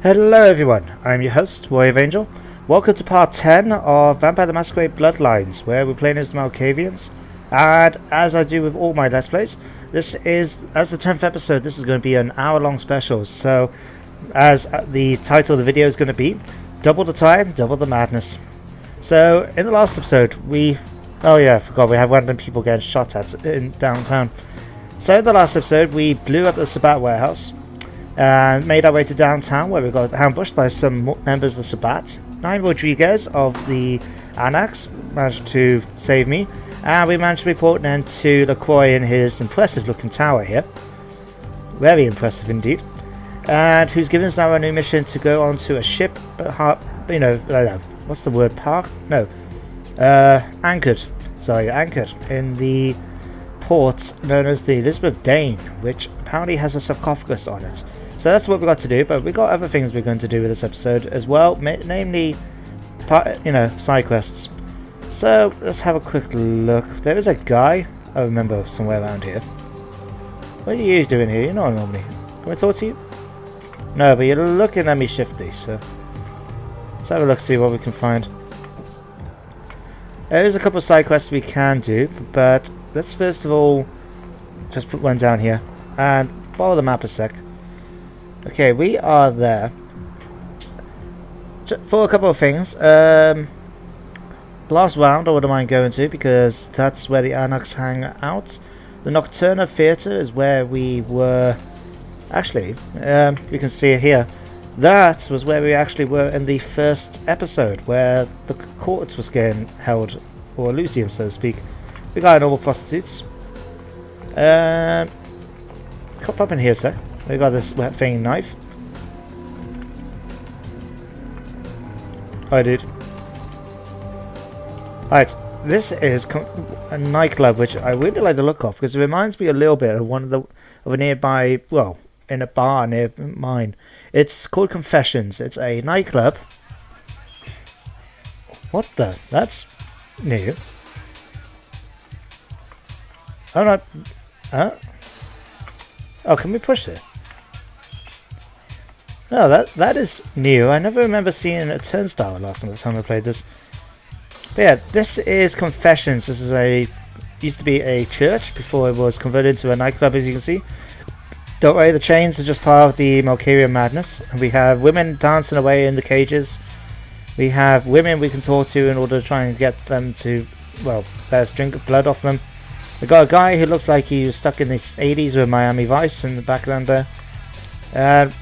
Hello everyone, I'm your host, Warrior of Angel. Welcome to part 10 of Vampire the Masquerade Bloodlines, where we're playing as the Malkavians. And as I do with all my Let's Plays, this is, as the 10th episode, this is going to be an hour-long special. So, as the title of the video is going to be, double the time, double the madness. So, in the last episode, oh yeah, I forgot, we have random people getting shot at in downtown. So, in the last episode, we blew up the Sabbat warehouse and made our way to downtown, where we got ambushed by some members of the Sabbat. 9 Rodriguez of the Anarch managed to save me, and we managed to report then to LaCroix in his impressive looking tower here. Very impressive indeed. And who's given us now a new mission to go onto a ship, what's the word, park? No. Anchored in the port known as the Elizabeth Dane, which apparently has a sarcophagus on it. So that's what we got to do, but we got other things we're going to do with this episode as well, namely, side quests. So let's have a quick look. There is a guy I remember somewhere around here. What are you doing here? You're not normally. Can I talk to you? No, but you're looking at me shifty, so let's have a look, see what we can find. There is a couple of side quests we can do, but let's first of all just put one down here and follow the map a sec. Okay, we are there for a couple of things. Last round I wouldn't mind going to, because that's where the Anarchs hang out. The Nocturna Theatre is where we were. Actually, you can see it here. That was where we actually were in the first episode, where the court was getting held, or Lucium, so to speak. We got normal prostitutes. Come up in here, sir. We got this wet thing knife. Hi, dude. Alright, this is a nightclub, which I really like the look of, because it reminds me a little bit of a nearby, well, in a bar near mine. It's called Confessions. It's a nightclub. What the? That's new. Oh no. Huh? Oh, can we push it? No, that is new. I never remember seeing a turnstile last time I played this. But yeah, this is Confessions. This is used to be a church before it was converted into a nightclub, as you can see. Don't worry, the chains are just part of the Malkavian madness. We have women dancing away in the cages. We have women we can talk to in order to try and get them to, well, let us drink blood off them. We got a guy who looks like he was stuck in the 80s with Miami Vice in the background there. And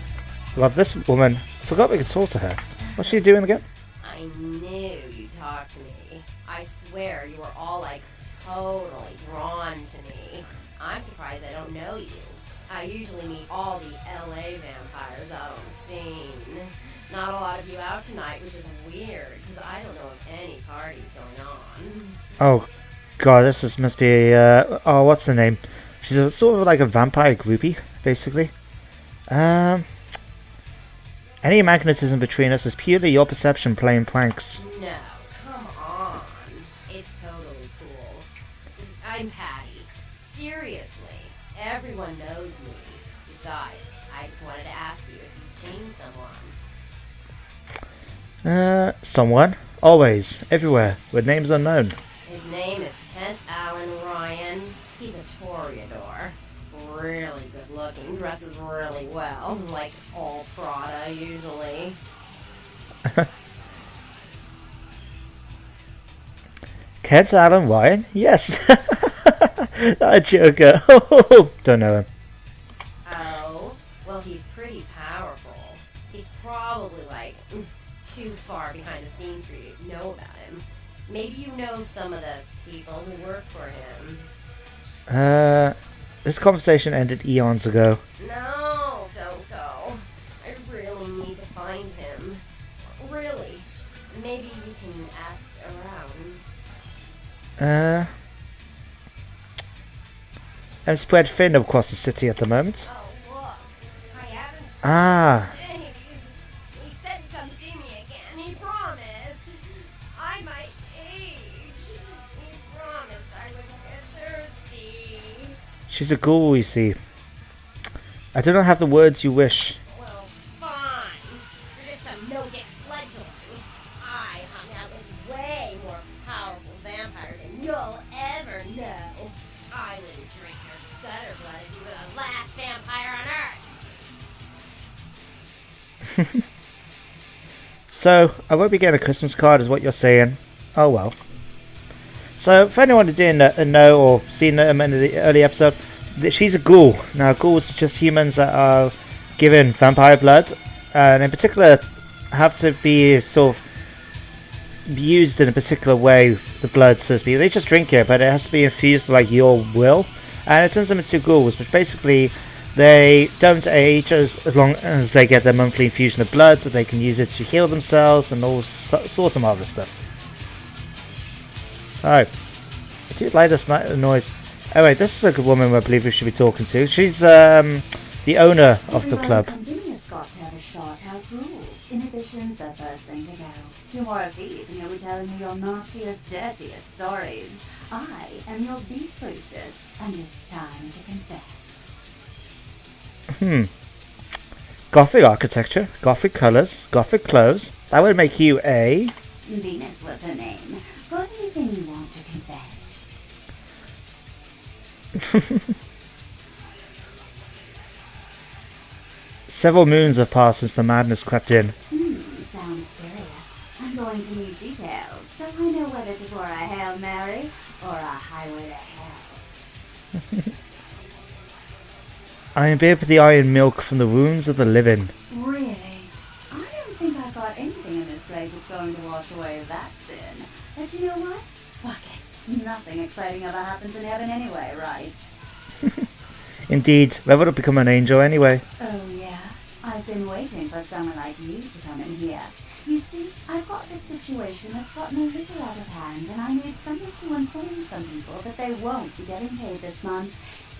well, this woman, I forgot we could talk to her. What's she doing again? I knew you'd talk to me. I swear you were all like totally drawn to me. I'm surprised I don't know you. I usually meet all the LA vampires out on the scene. Not a lot of you out tonight, which is weird, because I don't know of any parties going on. Oh god, must be oh, what's her name? She's sort of like a vampire groupie, basically. Any magnetism between us is purely your perception playing pranks. No, come on. It's totally cool. I'm Patty. Seriously, everyone knows me. Besides, I just wanted to ask you if you've seen someone. Someone? Always, everywhere, with names unknown. His name is Kent Allen Ryan. He's a Toreador. Really good looking, dresses really well, like all Prada usually. Kent Allen Ryan? Yes! That joker. Oh, don't know him. Oh, well, he's pretty powerful. He's probably like too far behind the scenes for you to know about him. Maybe you know some of the people who work for him. This conversation ended eons ago. No, don't go. I really need to find him. Really. Maybe you can ask around. I'm spread thin across the city at the moment. Oh, look. I haven't seen Ah. Jeez. He said he'd come see me again. He promised. I might age. He promised I wouldn't get thirsty. She's a ghoul, you see. I do not have the words you wish. Well, fine. I wouldn't drink your gutter blood if you were the last vampire on Earth. So, I won't be getting a Christmas card is what you're saying. Oh well. So, for anyone who didn't know or seen them in the early episode, she's a ghoul. Now, ghouls are just humans that are given vampire blood, and in particular have to be sort of used in a particular way, the blood, so to speak. They just drink it, but it has to be infused with, like, your will, and it turns them into ghouls, which basically they don't age as long as they get their monthly infusion of blood, so they can use it to heal themselves and all sorts of marvelous stuff. Alright. I do like this noise. Oh wait, this is a good woman I believe we should be talking to. She's the owner of the club. Comes in has got to have a short house rules. Inhibition's the first thing to go. 2 more of these and you'll be telling me your nastiest, dirtiest stories. I am your beat priestess, and it's time to confess. Gothic architecture, Gothic colours, Gothic clothes. That would make you a... Venus was her name. Got anything you want to confess? Several moons have passed since the madness crept in. Sounds serious. I'm going to need details, so I know whether to pour a Hail Mary or a highway to hell. I am bathed with the iron milk from the wounds of the living. Really? I don't think I've got anything in this place that's going to wash away that sin. But you know what? Fuck it. Nothing exciting ever happens in heaven anyway, right? Indeed, where would it become an angel anyway? Oh yeah? I've been waiting for someone like you to come in here. You see, I've got this situation that's gotten a little out of hand, and I need someone to inform some people that they won't be getting paid this month.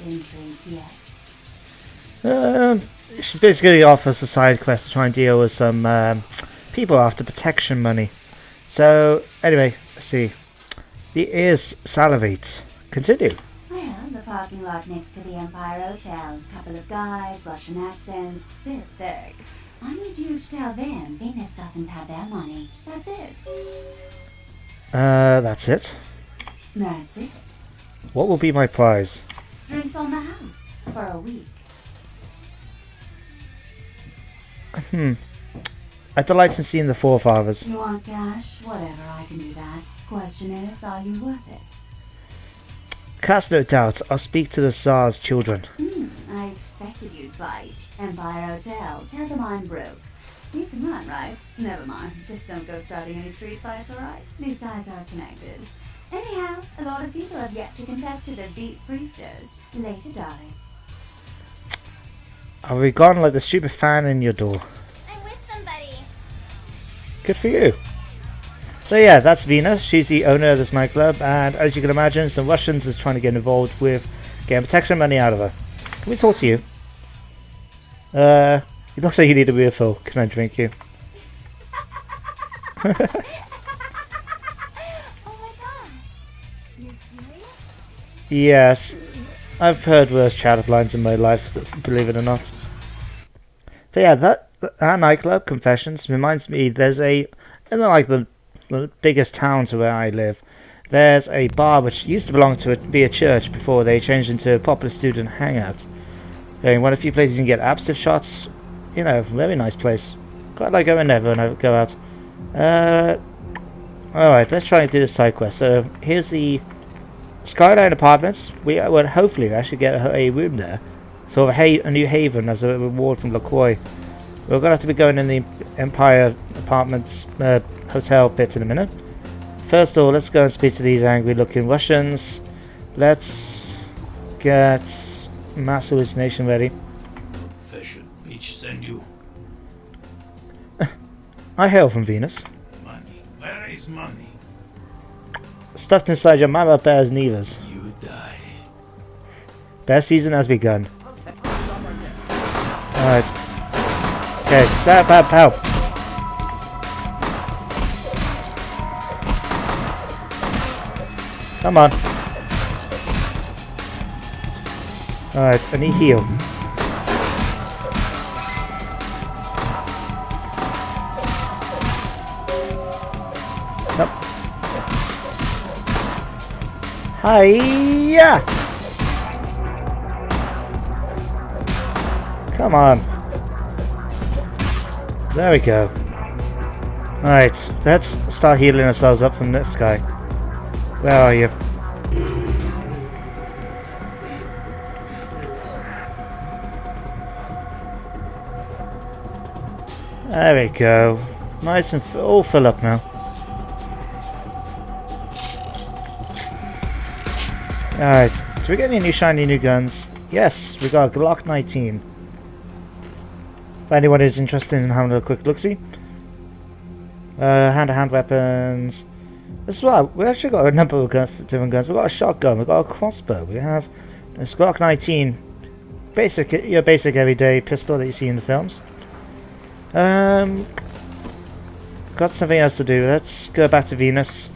Intrigued yet? She's basically offers a side quest to try and deal with some people after protection money. So, anyway, let's see. The ears salivate. Continue. Well, the parking lot next to the Empire Hotel. Couple of guys, Russian accents, bit thick. I need you to tell them Venus doesn't have their money. That's it. That's it. That's it. What will be my prize? Drinks on the house for a week. I delight in seeing the forefathers. You want cash? Whatever, I can do that. Question is, are you worth it? Cast no doubt, I'll speak to the Tsar's children. I expected you'd bite. Empire Hotel. Tell them I'm broke. You can run, right? Never mind. Just don't go starting any street fights, alright? These guys are connected. Anyhow, a lot of people have yet to confess to the beat priestess. Later, darling. I'll be gone like the stupid fan in your door. I'm with somebody. Good for you. So yeah, that's Venus. She's the owner of this nightclub, and as you can imagine, some Russians are trying to get involved with getting protection money out of her. Can we talk to you? It looks like you need a refill. Can I drink you? Oh my gosh. You're serious? Yes. I've heard worse chat lines in my life, believe it or not. But yeah, that nightclub, Confessions, reminds me there's in like the biggest towns where I live, there's a bar which used to belong to be a church before they changed into a popular student hangout. One of the few places you can get absinthe shots. You know, very nice place. Quite like going there when I go out. Alright, let's try and do this side quest. So here's the Skyline Apartments. We would hopefully actually get a room there. So a new haven as a reward from LaCroix. We're going to have to be going in the Empire Apartments hotel bit in a minute. First of all, let's go and speak to these angry looking Russians. Let's get mass hallucination ready. Fashion bitch send you I hail from Venus. money. Where is money? Stuffed inside your mama bear's nevers. You die. Bear season has begun. Alright. Okay, help. Come on. Alright, I need heal. Nope. Hiya! Come on. There we go. Alright, let's start healing ourselves up from this guy. Where are you? There we go. Nice and all fill up now. Alright, so we get any new shiny new guns? Yes, we got a Glock 19. If anyone is interested in having a quick look-see. Hand-to-hand weapons. As well, we actually got a number of different guns. We've got a shotgun, we've got a crossbow, we have a Glock 19. Your basic everyday pistol that you see in the films. Got something else to do. Let's go back to Venus.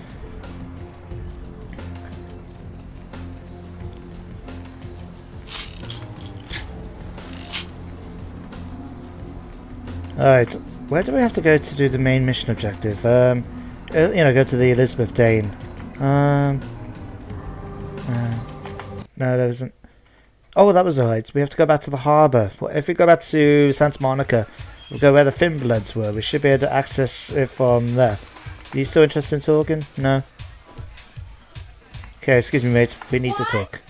Alright, where do we have to go to do the main mission objective? You know, go to the Elizabeth Dane. No, there isn't. Oh, that was alright. We have to go back to the harbour. If we go back to Santa Monica, we'll go where the Finbloods were. We should be able to access it from there. Are you still interested in talking? No? Okay, excuse me, mate. We need to talk.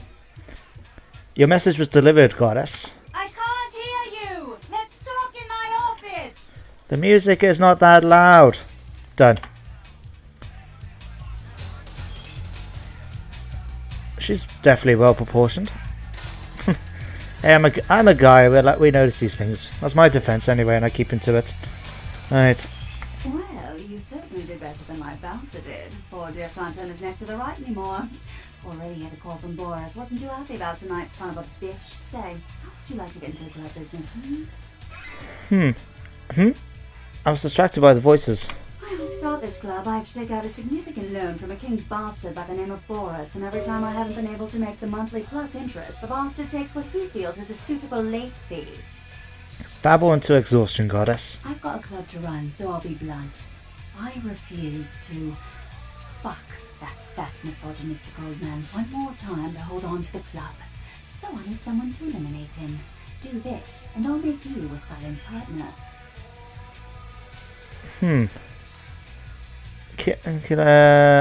Your message was delivered, goddess. I can't hear you! Let's talk in my office! The music is not that loud. Done. She's definitely well proportioned. Hey, I'm a guy. We notice these things. That's my defense anyway, and I keep into it. Alright. Well, you certainly did better than my bouncer did. Poor dear can't turn his neck to the right anymore. Already had a call from Boris. Wasn't too happy about tonight's son of a bitch. Say, how would you like to get into the club business? I was distracted by the voices. To start this club, I have to take out a significant loan from a king bastard by the name of Boris, and every time I haven't been able to make the monthly plus interest, the bastard takes what he feels is a suitable late fee. Babble into exhaustion, goddess. I've got a club to run, so I'll be blunt. I refuse to fuck that fat misogynistic old man one more time to hold on to the club. So I need someone to eliminate him. Do this, and I'll make you a silent partner.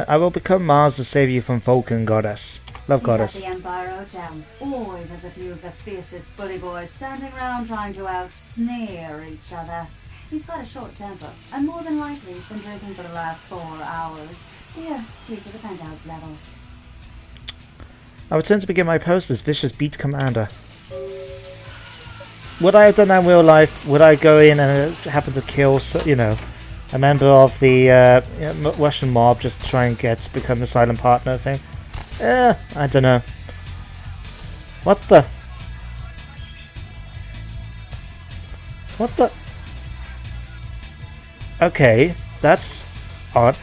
I will become Mars to save you from Vulcan, goddess. Love, goddess. He's at the Empire Hotel. Always has a few of the fiercest bully boys standing around trying to out-sneer each other. He's got a short temper, and more than likely he's been drinking for the last 4 hours. Here, key to the penthouse level. I return to begin my post as Vicious Beat Commander. Would I have done that in real life? Would I go in and happen to kill, you know, a member of the Russian mob just to try and become the silent partner thing? I don't know. What the? Okay, that's odd.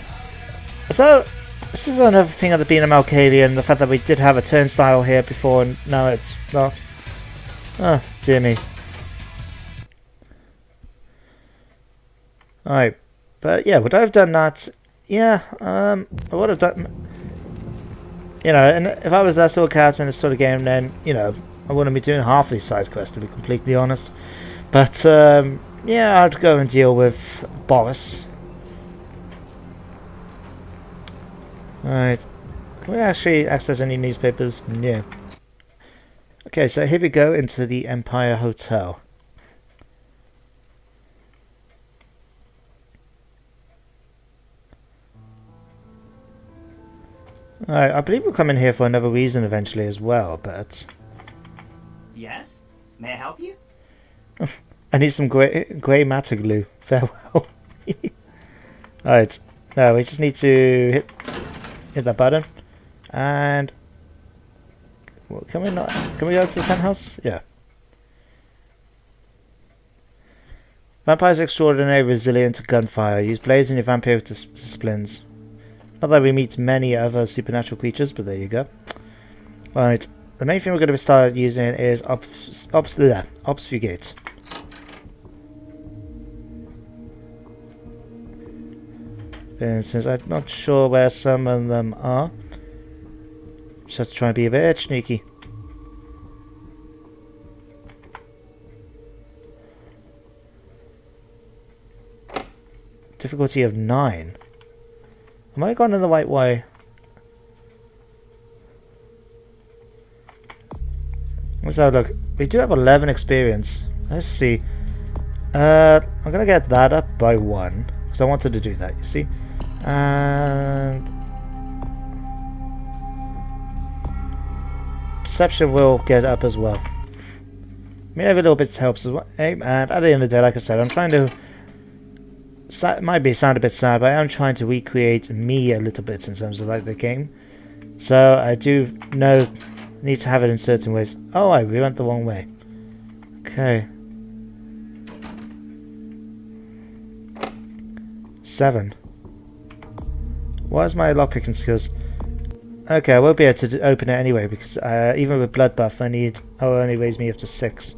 So, this is another thing of being a Malkavian, the fact that we did have a turnstile here before and now it's not. Oh, dear me. Alright, but yeah, would I have done that? Yeah, I would have done. You know, and if I was that sort of character in this sort of game, then, you know, I wouldn't be doing half these side quests, to be completely honest. But, yeah, I'd go and deal with Boris. Alright. Can we actually access any newspapers? Yeah. Okay, so here we go into the Empire Hotel. Alright, I believe we'll come in here for another reason eventually as well, but... Yes? May I help you? I need some grey matter glue. Farewell. Alright, now we just need to hit that button. And... well, can we go to the penthouse? Yeah. Vampires are extraordinarily resilient to gunfire. Use blades in your vampiric disciplines. Not that we meet many other supernatural creatures, but there you go. Right, the main thing we're going to start using is obfuscate. For instance, I'm not sure where some of them are. Just have to try and be a bit sneaky. difficulty of 9. Am I going in the right way? Let's have a look. We do have 11 experience. Let's see. I'm gonna get that up by 1 because I wanted to do that, you see. And perception will get up as well. Maybe every little bit helps as well. And at the end of the day, like I said, I'm trying to. It might sound a bit sad, but I am trying to recreate me a little bit in terms of like the game. So I do need to have it in certain ways. Oh, we went the wrong way. Okay. 7. Why is my lockpicking skills? Okay, I won't be able to open it anyway because even with blood buff, only raise me up to 6.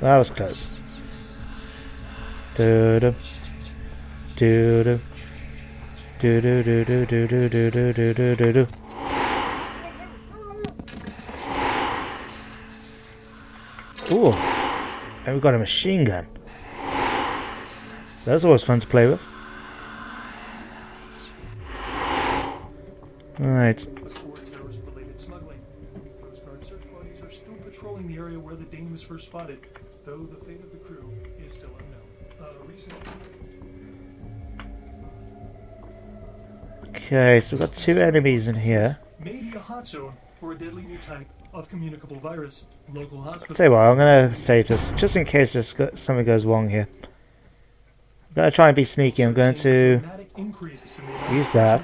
That was close. Do-do. Do-do. Do-do-do-do-do-do-do-do-do-do. Ooh. And we've got a machine gun. That's always fun to play with. Alright. Patrolling the area where the Dane was first spotted, though the fate of the crew is still unknown. Okay, so we've got 2 enemies in here. Maybe a hot zone for a deadly new type of communicable virus. Local hospital. Tell you what, I'm gonna save this just in case something goes wrong here. I'm gonna try and be sneaky. I'm going to use that.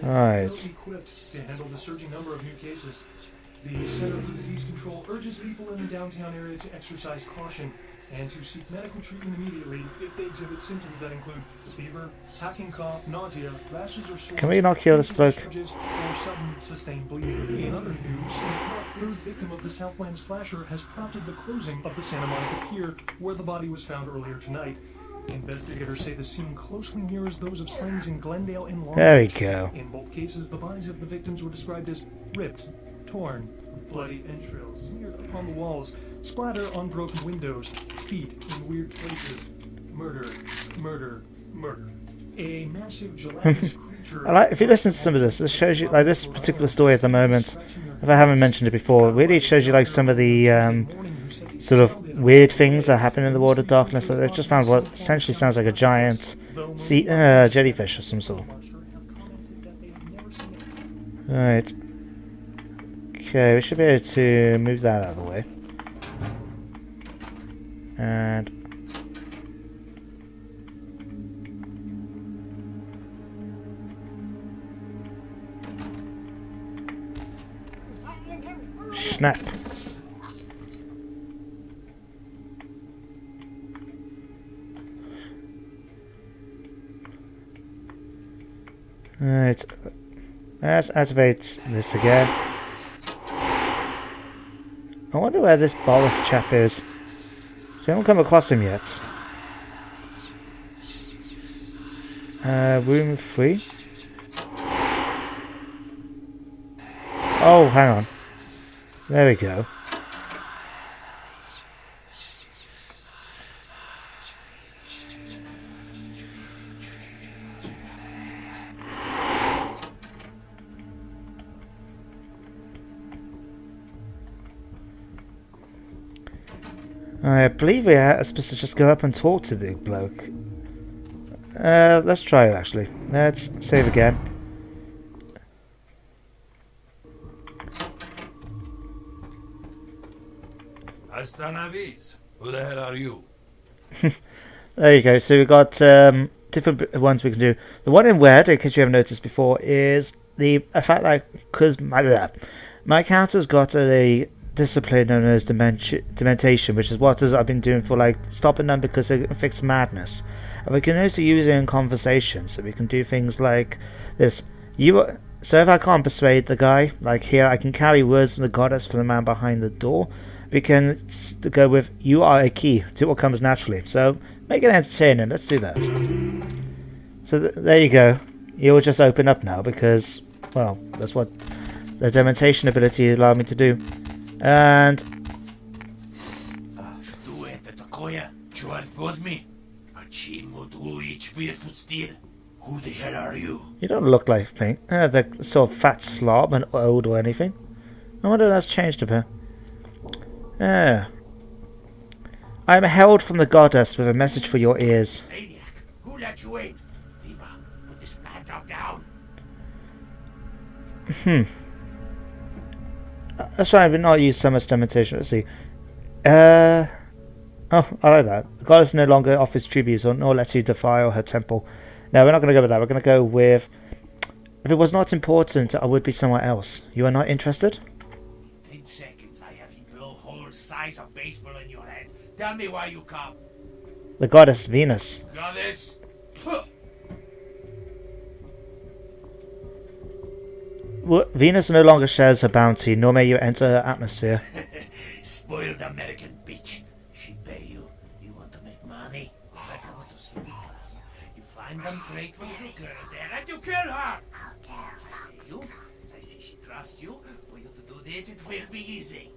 Alright. To handle the surging number of new cases. The Center for Disease Control urges people in the downtown area to exercise caution and to seek medical treatment immediately if they exhibit symptoms that include fever, hacking cough, nausea, rashes or sores. Can we not kill this bloke? Or sudden sustained bleeding. In other news, the third victim of the Southland slasher has prompted the closing of the Santa Monica Pier, where the body was found earlier tonight. Investigators say the scene closely mirrors those of slayings in Glendale and Long Beach. There we go. In both cases, the bodies of the victims were described as ripped, torn, bloody entrails smeared upon the walls, splatter on broken windows, feet in weird places. Murder, murder, murder. A massive gelatinous creature. If you listen to some of this shows you, like this particular story at the moment, if I haven't mentioned it before, really it shows you like some of the sort of weird things that happen in the World of Darkness. So they've just found what essentially sounds like a giant jellyfish of some sort. Right. Okay, we should be able to move that out of the way. And snap. Right. Let's activate this again. I wonder where this Boris chap is. So I haven't come across him yet. Room 3. Oh, hang on. There we go. I believe we are supposed to just go up and talk to the bloke. Let's try it actually. Let's save again. Astanavis, who the hell are you? There you go. So we've got different ones we can do. The one in red, in case you haven't noticed before, is the fact that because my character's got a discipline known as dementation, which is what I've been doing for like stopping them because it affects madness. And we can also use it in conversation, so we can do things like this. So if I can't persuade the guy, like here, I can carry words from the goddess for the man behind the door. We can go with "You are a key" to what comes naturally. So make it entertaining. Let's do that. So there you go. You'll just open up now because Well, that's what the demonstration ability allowed me to do. And Who the hell are you? you don't look like the sort of fat slob and old or anything. I wonder if that's changed a bit. I am held from the goddess with a message for your ears. Maniac, who let you in? Diva, put this man dog down. Let's try and not use so much demonstration. Let's see. Oh, I like that. The goddess no longer offers tributes nor lets you defile her temple. No, we're not going to go with that. We're going to go with... If it was not important, I would be somewhere else. You are not interested? 10 seconds, I have a blowhole size of baseball in your head. Tell me why you come. The goddess Venus. Goddess? Venus no longer shares her bounty, nor may you enter her atmosphere. Spoiled American bitch. She pay you. You want to make money? Like I want to sweet her. You find them grateful little girl there and you kill her. You? I see she trusts you. For you to do this, it will be easy.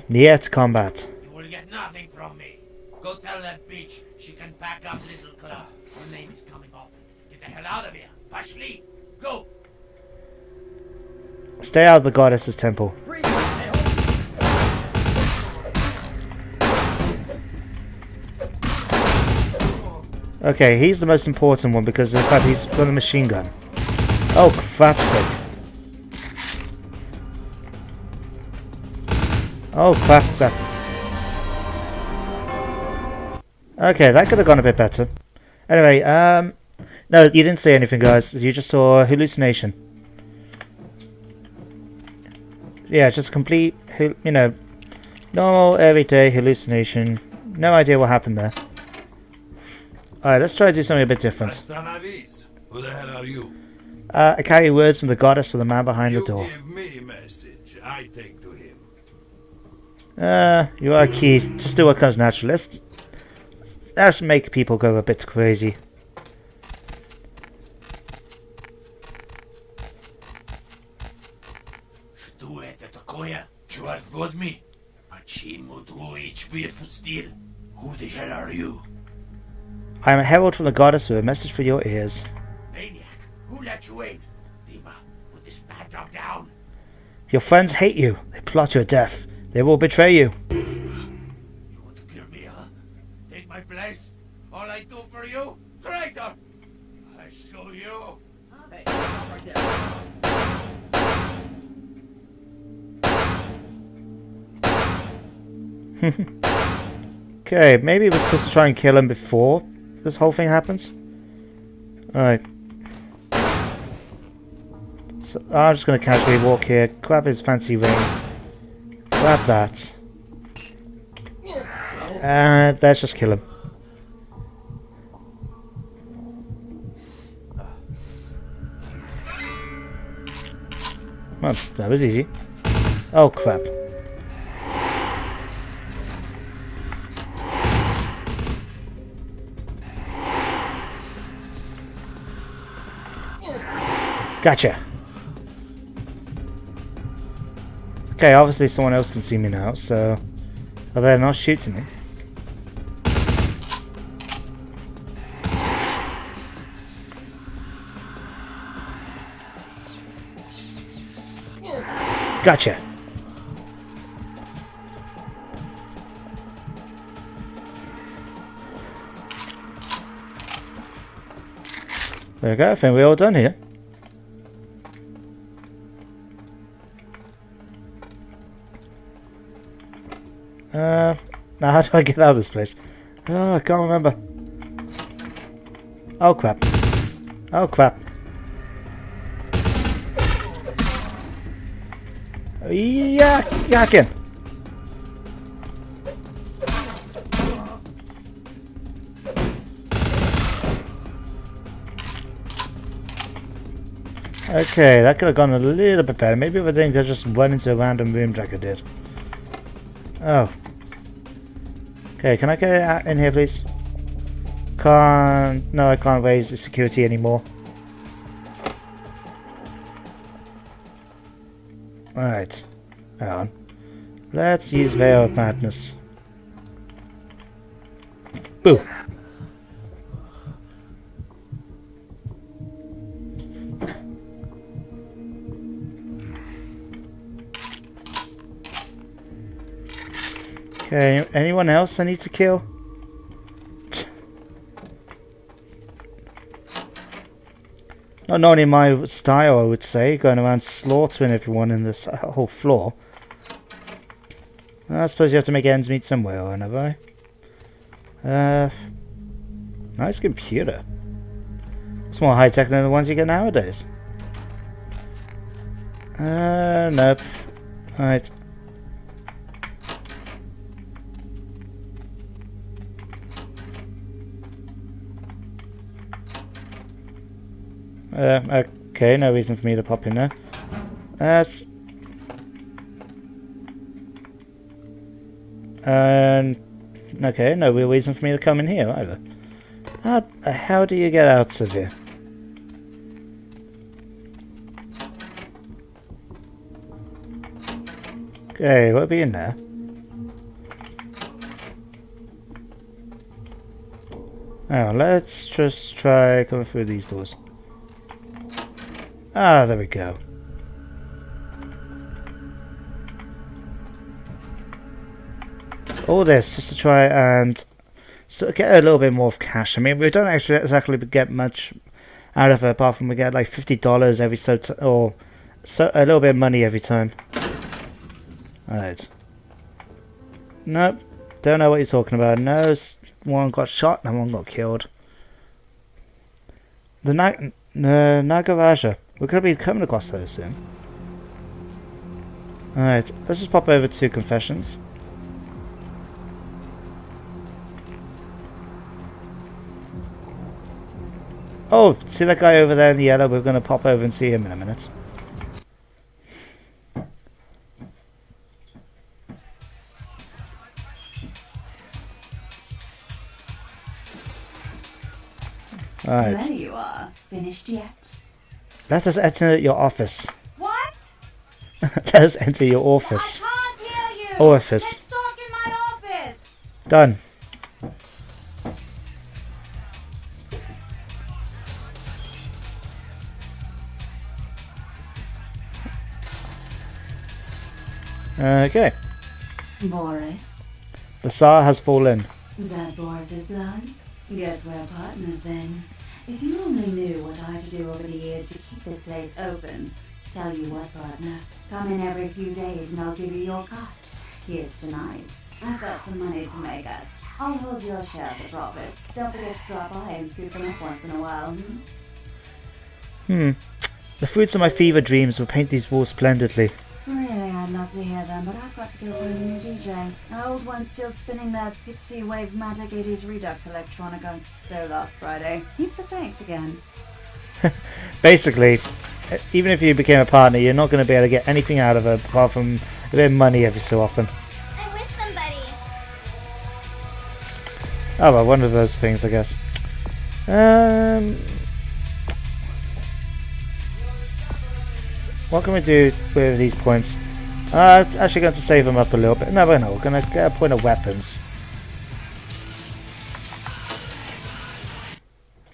Yet combat. You will get nothing from me. Go tell that bitch she can pack up little club. Her name is coming off it. Get the hell out of here. Pashli. Go. Stay out of the goddess's temple. Okay, he's the most important one because in fact he's got a machine gun. Oh, crap's sake. Oh, crap. Okay, that could have gone a bit better. Anyway, no, you didn't say anything, guys. You just saw hallucination. Yeah, just complete, normal, everyday hallucination. No idea what happened there. Alright, let's try to do something a bit different. Who the hell are you? I carry words from the goddess for the man behind the door. Give me a message. I take to him. You are key. Just do what comes natural. Let's make people go a bit crazy. Who the hell are you? I am a herald from the goddess with a message for your ears. Maniac, who let you in? Dima, put this bad dog down. Your friends hate you. They plot your death. They will betray you. You want to kill me, huh? Take my place? All I do for you? Traitor! I show you. Hey, stop right there. Okay, maybe we're supposed to try and kill him before this whole thing happens. Alright. So I'm just going to casually walk here, grab his fancy ring, grab that, and let's just kill him. Well, that was easy. Oh crap. Gotcha. Okay, obviously someone else can see me now, so I better not shoot me. Gotcha. There we go, I think we're all done here. Now how do I get out of this place? Oh, I can't remember. Oh crap. Oh crap. Yeah, yakin. Okay, that could have gone a little bit better. Maybe if I didn't just run into a random room like I did. Oh. Okay, can I get in here, please? No, I can't raise the security anymore. Alright. Hang on. Let's use Veil of Madness. Boo! Okay, anyone else I need to kill? Not only my style, I would say, going around slaughtering everyone in this whole floor. I suppose you have to make ends meet somewhere or another. Nice computer. It's more high tech than the ones you get nowadays. Nope. Alright. Okay, no reason for me to pop in there. Okay, no real reason for me to come in here either. How the hell do you get out of here? Okay, what'll be in there? Oh, let's just try coming through these doors. Ah, there we go. All this just to try and get a little bit more of cash. I mean, we don't actually exactly get much out of it, apart from we get like $50 every or a little bit of money every time. Alright. Nope. Don't know what you're talking about. No, one got shot and one got killed. The Nagaraja. We're going to be coming across those soon. Alright, let's just pop over to Confessions. Oh, see that guy over there in the yellow? We're going to pop over and see him in a minute. Alright. There you are. Finished yet? Let us enter your office. What? Let us enter your office. I can't hear you! Orifice. Let's talk in my office! Done. Okay. Boris? The Tsar has fallen. Is that Boris's blood? Guess we're partners then. If you only knew what I had to do over the years to keep this place open. Tell you what, partner. Come in every few days and I'll give you your cut. Here's tonight's. I've got some money to make us. I'll hold your share of the profits. Don't forget to drop by and scoop them up once in a while. The fruits of my fever dreams will paint these walls splendidly. Really, I'd love to hear them, but I've got to go find a new DJ. An old one's still spinning that Pixie Wave Magic 80s Redux electronica so last Friday. Heaps of thanks again. Basically, even if you became a partner, you're not going to be able to get anything out of it apart from a bit of money every so often. I'm with somebody. Oh well, one of those things, I guess. What can we do with these points? Actually going to save them up a little bit. No, we're going to get a point of weapons.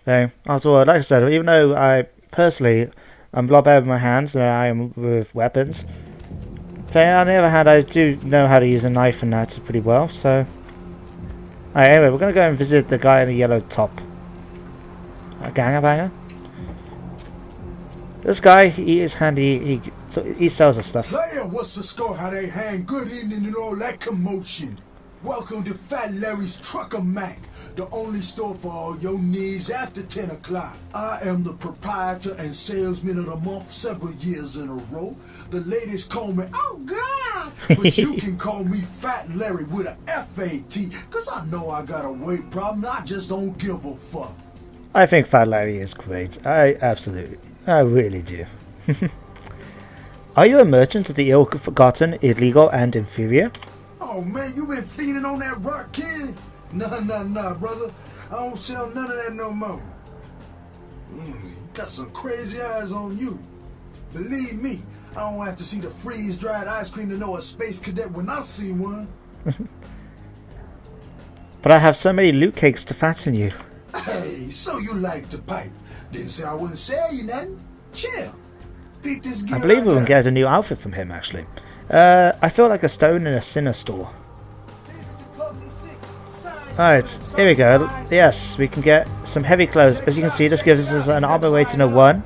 Okay, after all, like I said, even though I personally I'm a lot better with my hands than I am with weapons. Okay, on the other hand, I do know how to use a knife and that pretty well, so... Alright, anyway, we're going to go and visit the guy in the yellow top. A gangabanger. This guy, he is handy, he sells us stuff. Player, what's the score? How they hang? Good evening and all that commotion. Welcome to Fat Larry's Trucker Mac, the only store for all your needs after 10 o'clock. I am the proprietor and salesman of the month several years in a row. The ladies call me, oh God, but you can call me Fat Larry with a F-A-T, cause I know I got a weight problem, I just don't give a fuck. I think Fat Larry is great. I really do. Are you a merchant of the ill-forgotten, illegal, and inferior? Oh man, you been feeding on that rock kid? Nah, brother. I don't sell none of that no more. You got some crazy eyes on you. Believe me, I don't have to see the freeze-dried ice cream to know a space cadet when I see one. But I have so many loot cakes to fatten you. Hey, so you like to pipe. Didn't say I wouldn't sell you nothing. Chill. Beat this gear I believe we got. can get a new outfit from him, actually. I feel like a stone in a sinner store. Alright, here we go. Yes, we can get some heavy clothes. As you can see, this gives us an armor rating of 1.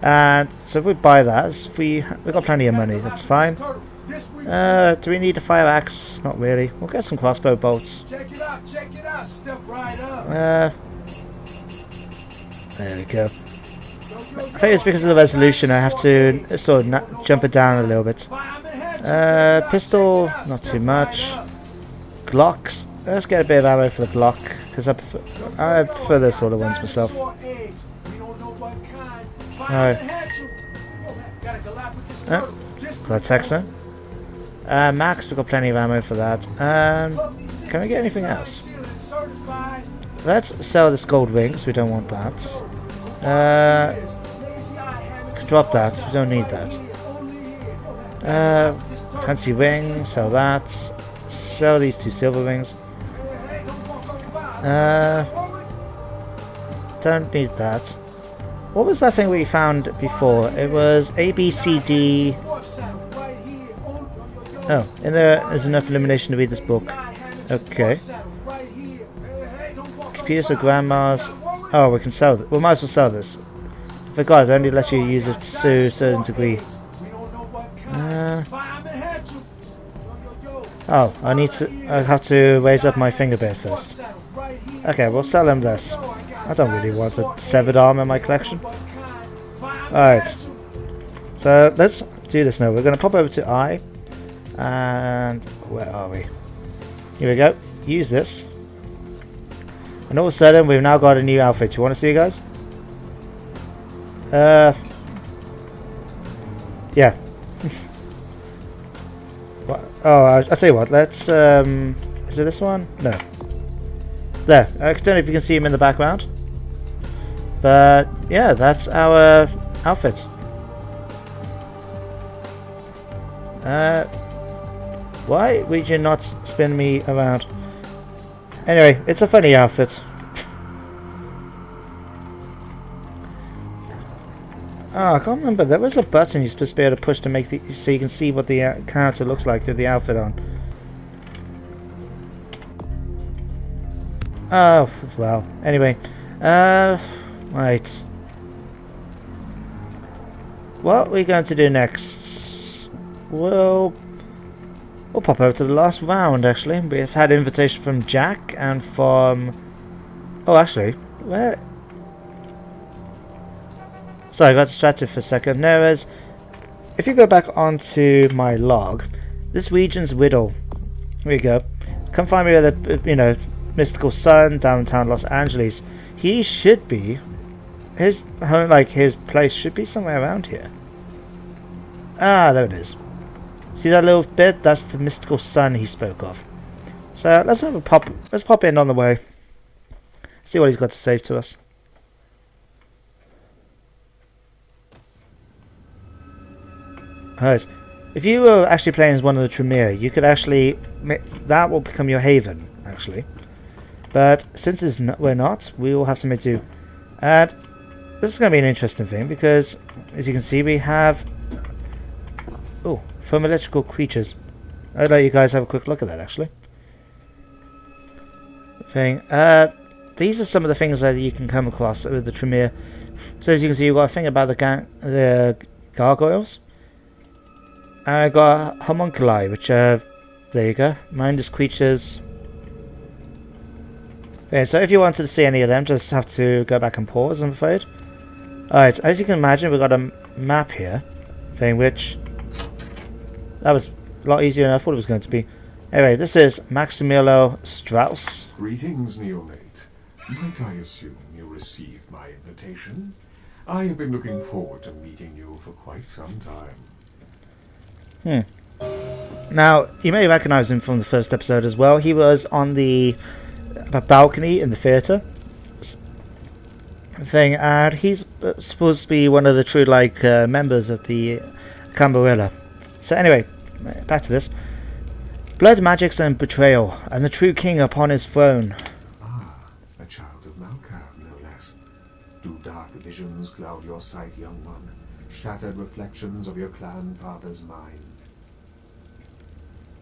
And so if we buy that, we've got plenty of money, that's fine. Do we need a fire axe? Not really. We'll get some crossbow bolts. Check it out, step right up. There we go. I think it's because of the resolution I have to sort of jump it down a little bit. Pistol, not too much. Glocks, let's get a bit of ammo for the Glock, because I prefer those sort of ones myself. Alright. Got a text now. Max, we've got plenty of ammo for that. Can we get anything else? Let's sell this gold rings, we don't want that. Let's drop that, we don't need that. Fancy ring, sell that. Sell these 2 silver rings. Don't need that. What was that thing we found before? It was A, B, C, D. Oh, and there is enough illumination to read this book. Okay. Computers for grandmas. Oh, we can sell it. We might as well sell this. I forgot, it only lets you use it to a certain degree. Oh, I have to raise up my finger bit first. Okay, we'll sell him this. I don't really want a severed arm in my collection. Alright. So, let's do this now. We're going to pop over to I. And where are we? Here we go. Use this. And all of a sudden, we've now got a new outfit. You want to see, guys? Yeah. Oh, I'll tell you what, let's, is it this one? No. There, I don't know if you can see him in the background. But, yeah, that's our outfit. Why would you not spin me around? Anyway, it's a funny outfit. Oh, I can't remember. There was a button you're supposed to be able to push to make so you can see what the character looks like with the outfit on. Oh, well. Anyway. Right. What we're going to do next? We'll pop over to the last round, actually. We've had an invitation from Jack and from... Oh, actually. Where... Sorry, I got distracted for a second. There is, if you go back onto my log, this region's riddle. Here we go. Come find me with the, mystical sun downtown Los Angeles. He should be, his home, like his place should be somewhere around here. Ah, there it is. See that little bit? That's the mystical sun he spoke of. So let's have a pop. Let's pop in on the way. See what he's got to say to us. Right. If you were actually playing as one of the Tremere, you could actually... that will become your haven, actually. But since we're not, we will have to make do. And this is going to be an interesting thing, because, as you can see, we have... Oh, from electrical creatures. I'd let you guys have a quick look at that, actually. These are some of the things that you can come across with the Tremere. So as you can see, you've got a thing about the gargoyles. I got homunculi, which there you go, mindless creatures. Okay, so if you wanted to see any of them, just have to go back and pause, I'm afraid. Alright, as you can imagine, we've got a map here, which that was a lot easier than I thought it was going to be. Anyway, this is Maximilian Strauss. Greetings, neonate. Might I assume you received my invitation? I have been looking forward to meeting you for quite some time. Now, you may recognize him from the first episode as well. He was on the balcony in the theatre and he's supposed to be one of the true members of the Camarilla. So anyway, back to this. Blood magics and betrayal, and the true king upon his throne. Ah, a child of Malkav, no less. Do dark visions cloud your sight, young one? Shattered reflections of your clan father's mind.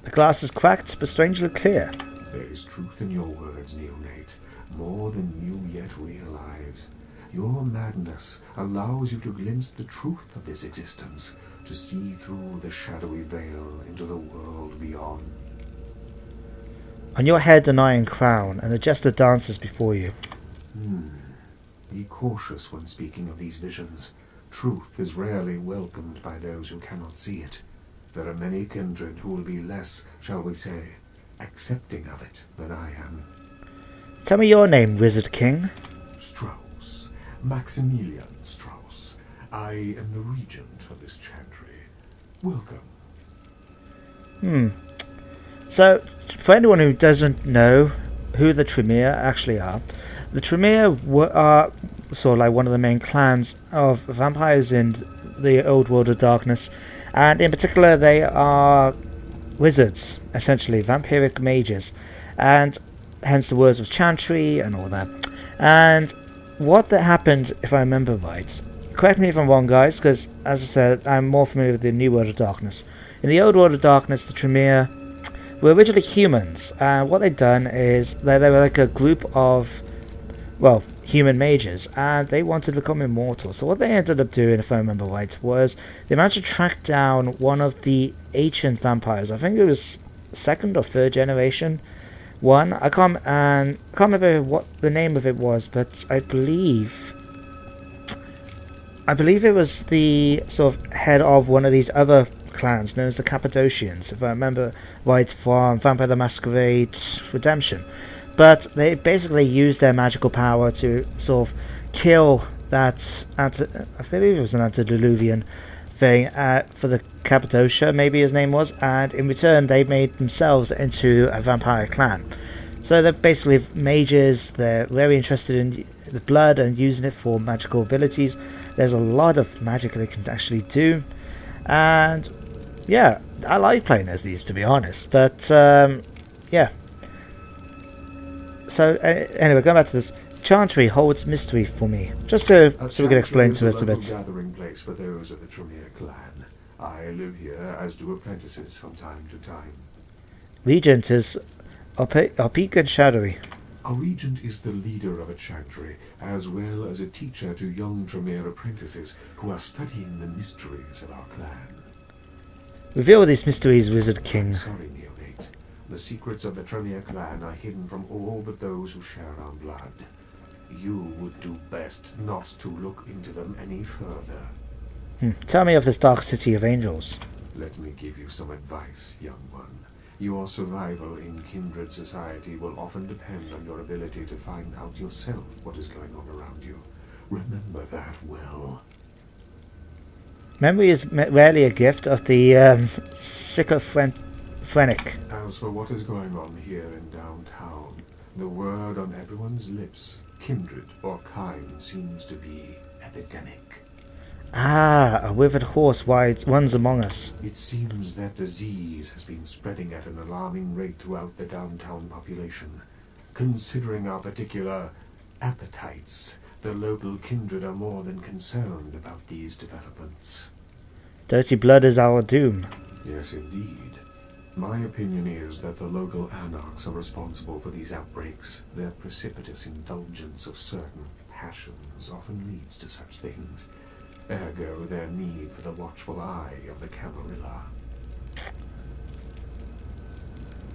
The glass is cracked, but strangely clear. There is truth in your words, neonate, more than you yet realize. Your madness allows you to glimpse the truth of this existence, to see through the shadowy veil into the world beyond. On your head an iron crown, and a jester dances before you. Be cautious when speaking of these visions. Truth is rarely welcomed by those who cannot see it. There are many kindred who will be less, shall we say, accepting of it than I am. Tell me your name, Wizard King. Strauss. Maximilian Strauss. I am the regent of this chantry. Welcome. So, for anyone who doesn't know who the Tremere actually are, the Tremere are sort of like one of the main clans of vampires in the old world of darkness, and in particular they are wizards, essentially vampiric mages, and hence the words of chantry and all that. And what that happened, if I remember right, correct me if I'm wrong guys, because as I said, I'm more familiar with the new world of darkness. In the old world of darkness, the Tremere were originally humans, and what they'd done is they were like a group of, well, human mages, and they wanted to become immortal. So what they ended up doing, if I remember right, was they managed to track down one of the ancient vampires. I think it was second or third generation one. I can't remember what the name of it was, but I believe it was the sort of head of one of these other clans known as the Cappadocians, if I remember right, from Vampire the Masquerade Redemption. But they basically used their magical power to sort of kill that, I believe it was an antediluvian thing, for the Cappadocia, maybe his name was, and in return they made themselves into a vampire clan. So they're basically mages, they're very interested in the blood and using it for magical abilities. There's a lot of magic they can actually do, and yeah, I like playing as these, to be honest, but yeah. So anyway, going back to this, chantry holds mystery for me, just so we can explain to it a bit. Gathering place for those of the Tremere clan. I live here, as do apprentices from time to time. Regent is opaque and shadowy. A regent is the leader of a chantry, as well as a teacher to young Tremere apprentices who are studying the mysteries of our clan. Reveal these mysteries, Wizard King. Sorry, neonate. The secrets of the Tremere clan are hidden from all but those who share our blood. You would do best not to look into them any further. Tell me of this dark city of angels. Let me give you some advice, young one. Your survival in kindred society will often depend on your ability to find out yourself what is going on around you. Remember that well. Memory is rarely a gift of the schizophrenic. As for what is going on here in downtown, the word on everyone's lips, kindred or kind, seems to be epidemic. Ah, a withered horse runs among us. It seems that disease has been spreading at an alarming rate throughout the downtown population. Considering our particular appetites, the local kindred are more than concerned about these developments. Dirty blood is our doom. Yes, indeed. My opinion is that the local anarchs are responsible for these outbreaks. Their precipitous indulgence of certain passions often leads to such things. Ergo, their need for the watchful eye of the Camarilla.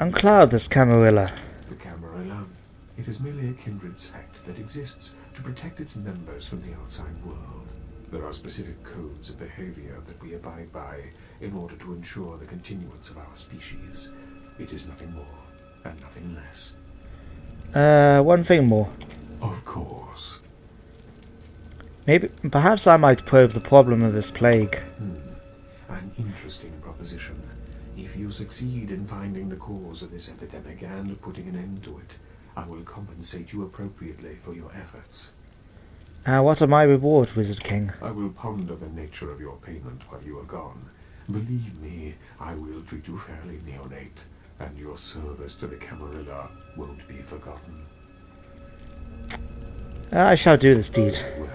Uncloud this Camarilla. The Camarilla? It is merely a kindred sect that exists to protect its members from the outside world. There are specific codes of behavior that we abide by in order to ensure the continuance of our species. It is nothing more and nothing less. One thing more. Of course. Perhaps I might probe the problem of this plague. An interesting proposition. If you succeed in finding the cause of this epidemic and putting an end to it, I will compensate you appropriately for your efforts. What are my reward, Wizard King? I will ponder the nature of your payment while you are gone. Believe me, I will treat you fairly, neonate, and your service to the Camarilla won't be forgotten. I shall do this deed. Well,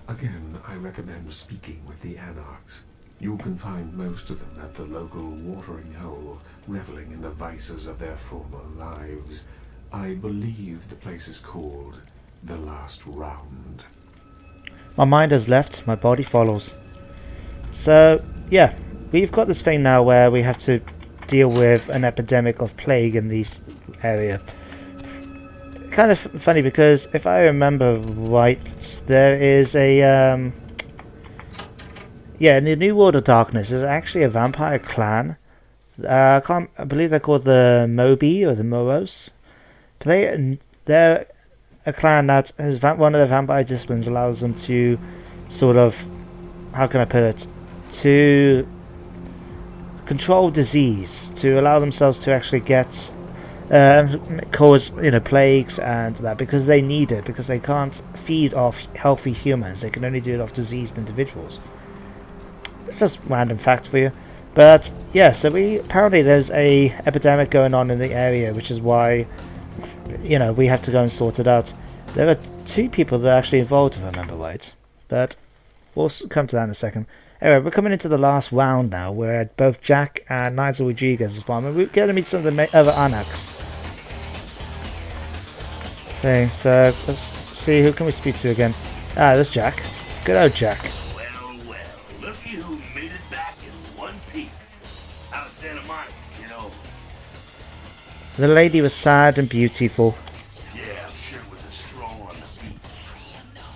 again, I recommend speaking with the Anarchs. You can find most of them at the local watering hole, reveling in the vices of their former lives. I believe the place is called The Last Round. My mind has left, my body follows. So, yeah, we've got this thing now where we have to deal with an epidemic of plague in this area. Kind of funny because if I remember right, there is a in the New World of Darkness, there's actually a vampire clan. I believe they're called the Mobi or the Moros. They're a clan that has one of their vampire disciplines allows them to sort of, how can I put it, to control disease, to allow themselves to actually get cause plagues and that, because they need it, because they can't feed off healthy humans, they can only do it off diseased individuals. Just random fact for you. But yeah, so apparently there's a epidemic going on in the area, which is why we have to go and sort it out. There are 2 people that are actually involved, if I remember right, but we'll come to that in a second. Anyway, we're coming into the last round now, where both Jack and Nigel Rodriguez is farming. We're going to meet some of the other Anarchs. Okay, so let's see, who can we speak to again? There's Jack. Good old Jack. Well, looky who made it back in one piece. Out of Santa Monica, The lady was sad and beautiful. Yeah, I'm sure it was a stroll on the beach.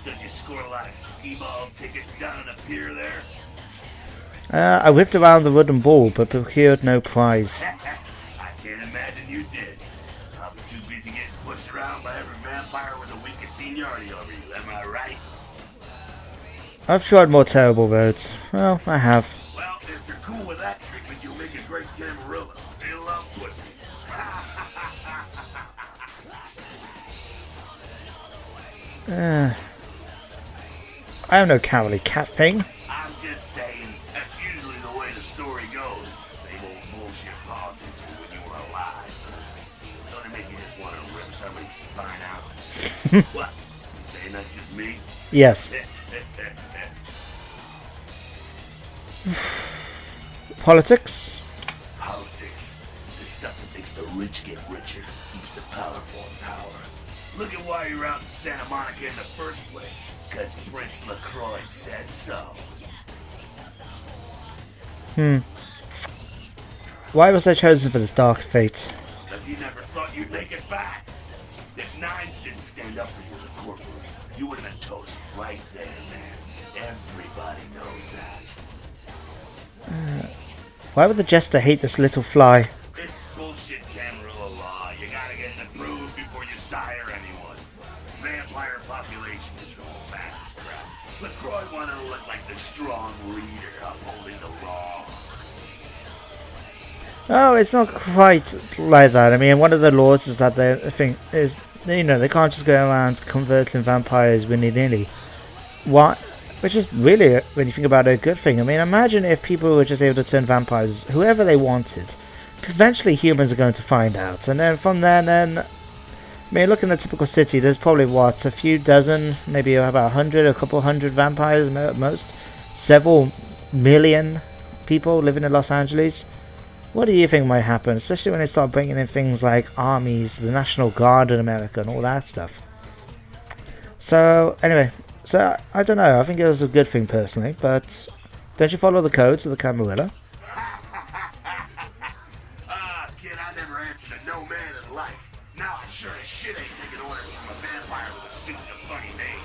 Said you scored a lot of skee-ball tickets down on the pier there? I whipped around the wooden ball, but procured no prize. I can't imagine you did. I'll be too busy getting pushed around by every vampire with the weakest seniority over you, am I right? I've tried more terrible roads. Well, I have. Well, if you're cool with that treatment, you'll make a great Camarilla. They love pussy. I don't know, cowardly cat thing. I'm just saying, that's usually the way the story goes. Same old bullshit politics from when you were alive. Don't it make you just want to rip somebody's spine out? What? Saying that's just me? Yes. Politics? Politics. The stuff that makes the rich get richer, keeps the powerful in power. Look at why you're out in Santa Monica in the first place. Because Prince LaCroix said so. Why was I chosen for this dark fate? Because you never thought you'd make it back. If Nines didn't stand up for you in the courtroom, you would have been toast right there, man. Everybody knows that. Why would the jester hate this little fly? It's bullshit Camarilla law. You gotta get it approved before you sire anyone. Vampire population control, fascist crap. LaCroix wanted to look like the strong leader upholding the law. Oh, it's not quite like that. I mean, one of the laws is that they can't just go around converting vampires willy-nilly. Which is really, when you think about it, a good thing. I mean, imagine if people were just able to turn vampires whoever they wanted. Eventually humans are going to find out. And then from then, I mean, look in a typical city, there's probably, a few dozen, maybe about 100, a couple hundred vampires at most. Several million people living in Los Angeles. What do you think might happen? Especially when they start bringing in things like armies, the National Guard in America, and all that stuff. So, anyway. So, I don't know, I think it was a good thing personally, but don't you follow the codes of the Camarilla? Kid, I never answered to no man in life. Now I sure as shit ain't taking orders from a vampire with a suit and a funny name.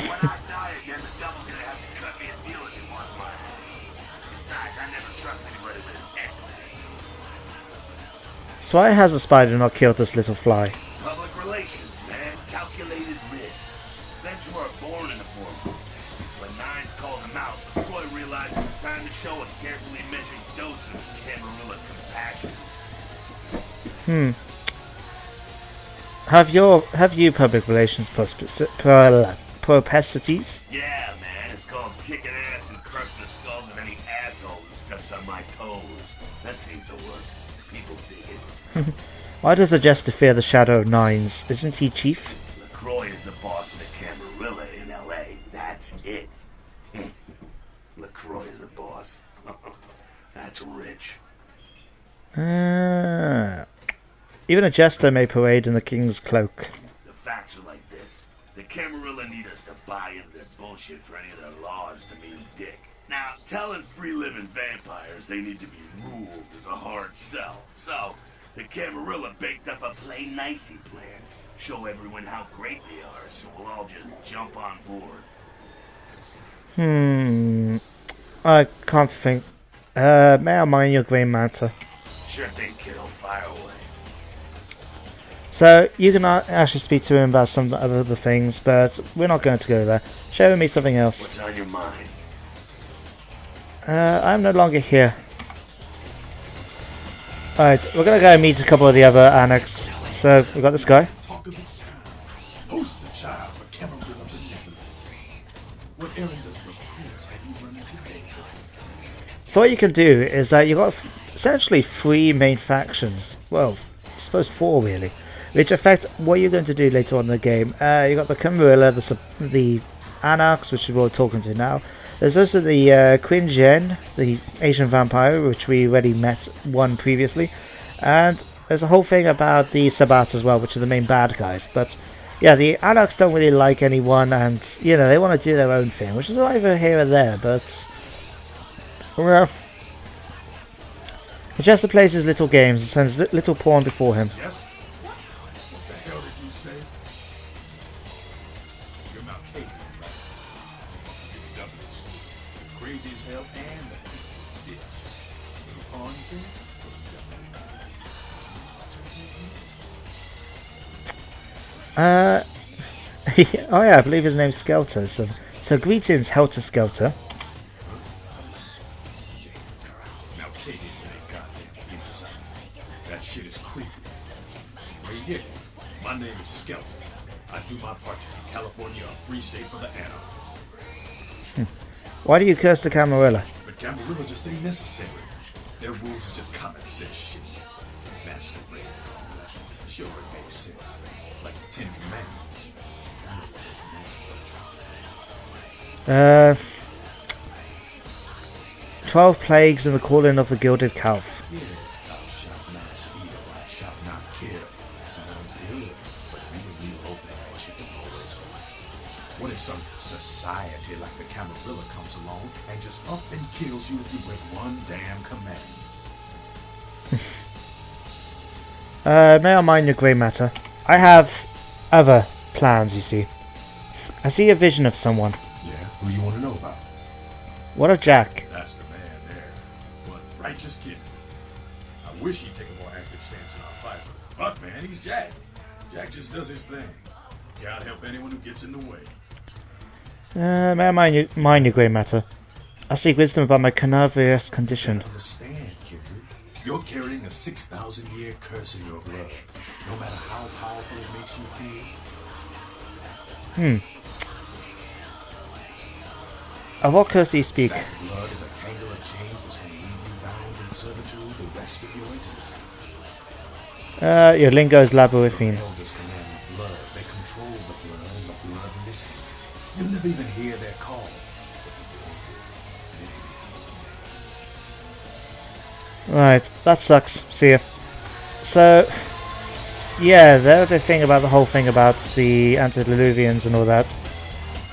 When I die again, the devil's gonna have to cut me a deal if he wants my head. Besides, I never trust anybody with an X. So why has the spider not killed this little fly? Public relations, man. Calculated risk. Vents were born in the form. When Nines called him out, Troy realized it was time to show a carefully measured dose of Camarilla compassion. Have you public relations propensities? Yeah, man. It's called kicking ass and crushing the skulls of any asshole who steps That seems to work. People dig it. Why does the Jester fear the Shadow of Nines? Isn't he chief? LaCroix is the boss of the Camarilla in L.A. That's it. LaCroix is the boss. That's rich. Even a Jester may parade in the King's cloak. The facts are like this. The Camarilla need us to buy into their bullshit for any of their laws to mean dick. Now, telling free-living vampires they need to be ruled is a hard sell. So, the Camarilla baked up a play-nicey plan. Show everyone how great they are, so we'll all just jump on board. I can't think. May I mind your grey matter? Sure thing, kiddo. Fire away. So, you can actually speak to him about some other things, but we're not going to go there. Show me something else. What's on your mind? I'm no longer here. Alright, we're going to go meet a couple of the other Anarchs. So, we've got this guy. Talk of the town. Poster child for Camarilla benevolence. What errand does the prince have you running today? So what you can do is that you've got essentially 3 main factions. Well, I suppose 4 really. Which affect what you're going to do later on in the game. You've got the Camarilla, the Anarchs, which we're talking to now. There's also the Queen Jen, the Asian vampire, which we already met one previously. And there's a whole thing about the Sabbats as well, which are the main bad guys. But yeah, the Anarchs don't really like anyone, and you know, they want to do their own thing, which is either here or there, but well, he just plays his little games and sends little porn before him. Yes? What the hell did you say? You're Malkavian, right? You're doubly stupid. Crazy as hell and a piece of bitch. Little pawn, you say? Oh yeah, I believe his name's Skelter. So greetings, Helter Skelter. Malkavians ain't goddamn inside. That shit is creepy. Where you get? My name is Skelter. I do my part to keep California a free state for the anarchists. Why do you curse the Camarilla? But Camarilla just ain't necessary. Their rules is just common sense shit. Masquerade. Sure, it makes sense. Like the 10 Commandments. I know the 10 Commandments, don't you? 12 plagues and the calling of the gilded calf. Yeah, thou shalt not steal, thou shalt not kill. Sounds good, but really open that shit don't always work. What if some society like the Camarilla comes along and just up and kills you if you break one damn command? May I mind your grey matter? I have other plans, you see. I see a vision of someone. Yeah, who you want to know about? What of Jack? That's the man there. What righteous kid. I wish he'd take a more active stance in our fight. Fuck, man, he's Jack. Jack just does his thing. God help anyone who gets in the way. May I mind your grey matter? I seek wisdom about my carnivorous condition. Understand, Kindred. You're carrying a 6,000-year curse in your blood. No matter how powerful it makes you feel. Of what curse do you speak? That blood is a tangle of chains that's going to leave you bound in servitude the rest of your existence. Your lingo is labyrinthine. Elders command blood. They control the blood, and the blood listens. You'll never even hear their call. Right, that sucks. See ya. So, yeah, the other thing about the whole thing about the antediluvians and all that.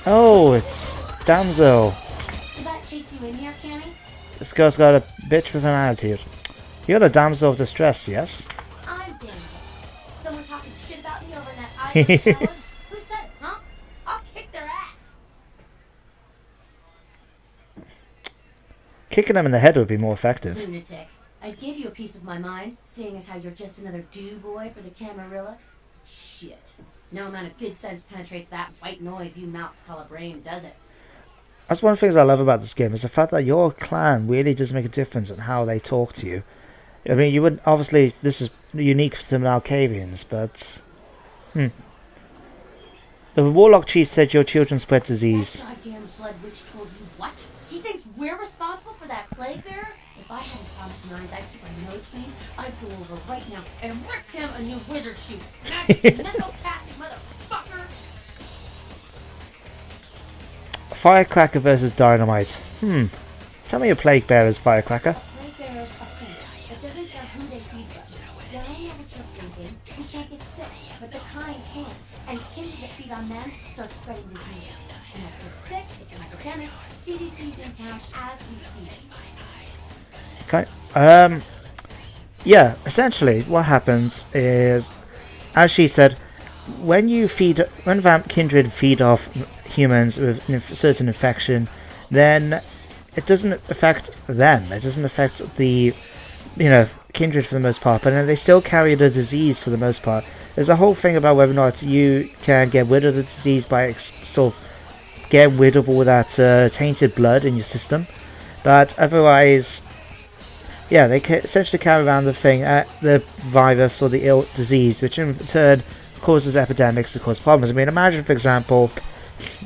Oh, it's Damsel. So that chased you in here, Cammy? This girl's got a bitch with an attitude. You're the damsel of distress, yes? I'm Damsel. Someone talking shit about me over in that ivory tower? Who said it, huh? I'll kick their ass. Kicking them in the head would be more effective. Lunatic. I'd give you a piece of my mind, seeing as how you're just another do-boy for the Camarilla. Shit. No amount of good sense penetrates that white noise you mouths call a brain, does it? That's one of the things I love about this game, is the fact that your clan really does make a difference in how they talk to you. I mean, you wouldn't, obviously, this is unique to the Malkavians, but... The Warlock Chief said your children spread disease. That goddamn blood witch told you what? He thinks we're responsible for that plague bearer? If I hadn't promised Nines I'd keep my nose clean, I'd go over right now and rip him a new wizard shoe. Magic missile casting motherfucker! Firecracker versus Dynamite. Tell me your plaguebearers, Firecracker. Plaguebearers are cool. It doesn't care who they feed them. They'll never trick thinking. We can't get sick, but the kind can. And kindred that feed on them start spreading disease. And if it's sick, it's an epidemic. CDC's in town as we speak. Okay. Yeah, essentially what happens is, as she said, when vamp kindred feed off humans with a certain infection, then it doesn't affect them. It doesn't affect the, kindred for the most part, but then they still carry the disease for the most part. There's a whole thing about whether or not you can get rid of the disease by sort of get rid of all that tainted blood in your system, but otherwise, yeah, they essentially carry around the virus or the ill disease, which in turn causes epidemics, that cause problems. I mean, imagine, for example,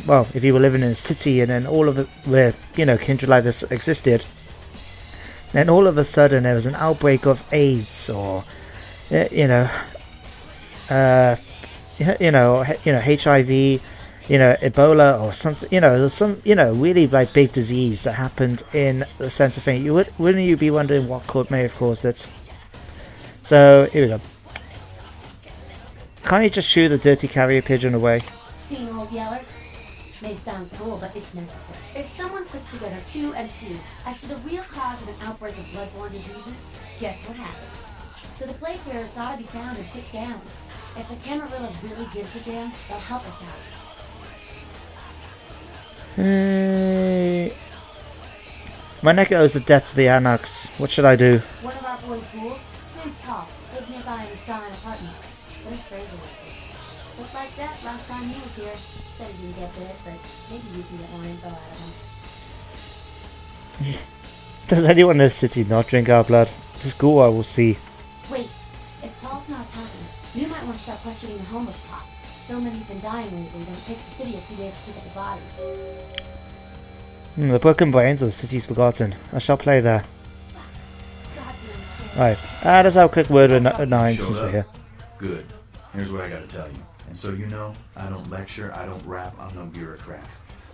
well, if you were living in a city and then all of it, where kindred like this existed, then all of a sudden there was an outbreak of AIDS or HIV, Ebola or something, really like big disease that happened in the centre thing. Wouldn't you be wondering what may have caused it? So here we go. Can't you just shoo the dirty carrier pigeon away? Seen old Yeller? May sound cool, but it's necessary. If someone puts together 2 and 2 as to the real cause of an outbreak of bloodborne diseases, guess what happens? So the plaguebearers gotta be found and put down. If the Camarilla really gives a damn, they'll help us out. My neck owes a debt to the Anarchs. What should I do? One of our boys' ghouls, name's Paul, lives nearby in the Skyline Apartments. But a stranger with me. Looked like that last time he was here. Said he didn't get bit, but maybe you can get more info out of him. Does anyone in this city not drink our blood? This ghoul I will see. Wait, if Paul's not talking, you might want to start questioning the homeless pot. So many have been dying lately that it takes the city a few days to pick up the bodies. The broken brains of the city's forgotten. I shall play there. Right. Let's have a quick word with Nine since we're here. Good. Here's what I gotta tell you. And so you know, I don't lecture, I don't rap, I'm no bureaucrat.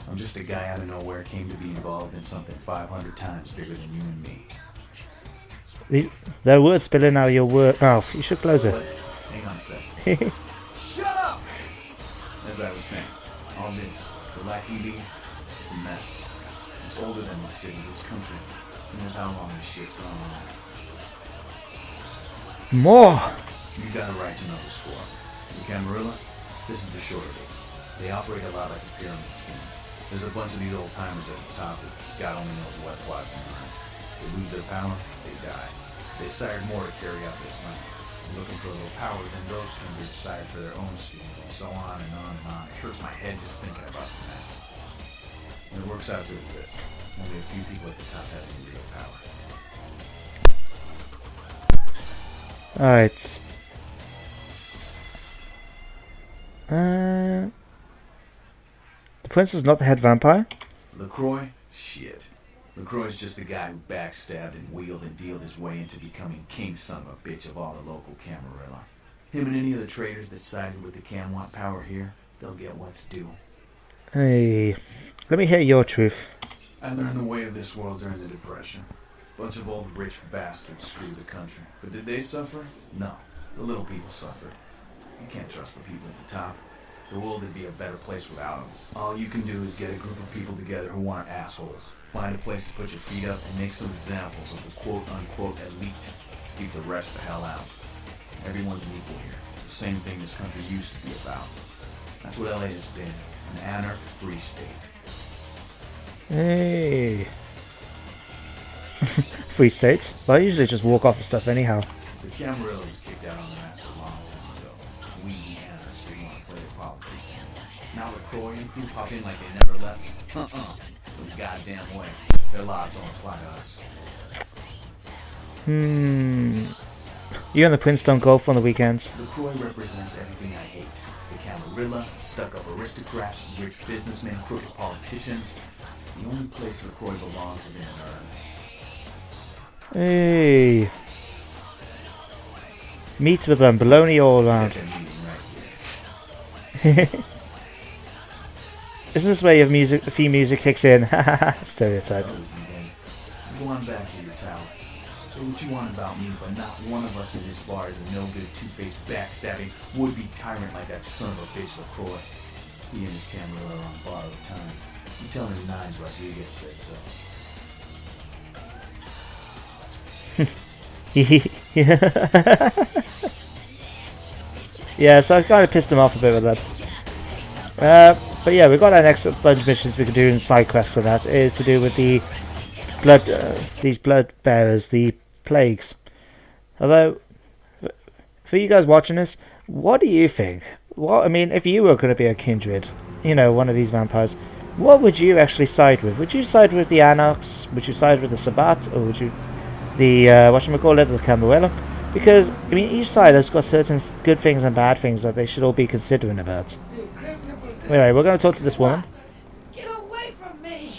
I'm just a guy out of nowhere came to be involved in something 500 times bigger than you and me. There are words spilling out of your mouth. You should close it. Hang on a second. Shut up! As I was saying, all this, the life we lead, it's a mess. It's older than this city, this country. Who knows how long this shit's gone on. More! You got a right to know the score. The Camarilla, this is the short of it. They operate a lot like a pyramid scheme. There's a bunch of these old timers at the top who God only knows what plots in mind. They lose their power, they die. They sired more to carry out their plans. Looking for a little power, then those kindred sired for their own schemes, and so on and on and on. It hurts my head just thinking about the mess. And it works out to is this. Only a few people at the top have any real power. Alright. The prince is not the head vampire? LaCroix? Shit. LaCroix's just the guy who backstabbed and wheeled and dealed his way into becoming king son of a bitch of all the local Camarilla. Him and any of the traitors that sided with the Cam want power here, they'll get what's due. Hey, let me hear your truth. I learned the way of this world during the Depression. Bunch of old rich bastards screwed the country. But did they suffer? No. The little people suffered. You can't trust the people at the top. The world would be a better place without them. All you can do is get a group of people together who aren't assholes. Find a place to put your feet up and make some examples of the quote-unquote elite. Keep the rest the hell out. Everyone's an equal here. The same thing this country used to be about. That's what LA has been. An Anarch free state. Hey. Free state? Well, I usually just walk off of stuff anyhow. The Camarilla was kicked out on their ass a long time ago. We Anarchs didn't want to play their politics anymore. Now LaCroix and crew pop in like they never left. No goddamn way. Their laws don't apply to us. You and the Prince don't golf on the weekends. LaCroix represents everything I hate. The Camarilla, stuck-up aristocrats, rich businessmen, crooked politicians. The only place LaCroix belongs is in an urn. Hey. Meet with them, baloney all around. Get that meeting right here. Isn't this where your music, the theme music kicks in? Stereotype. Go on back to your tower. Say what you want about me, but not one of us in this bar is a no-good, two-faced, backstabbing, would-be tyrant like that son of a bitch LaCroix. He and his camera are on borrowed time. You tell him Nines Rodriguez said so. Yeah, so I kind of pissed him off a bit with that. But yeah, we've got our next bunch of missions we can do in side quests, and that is to do with the these blood bearers, the plagues. Although, for you guys watching this, what do you think? What I mean, if you were going to be a kindred, you know, one of these vampires, what would you actually side with? Would you side with the Anarchs? Would you side with the Sabbat? Or would you the whatchamacallit, the Camarilla? Because I mean, each side has got certain good things and bad things that they should all be considering about. Anyway, we're going to talk to this woman. Get away from me!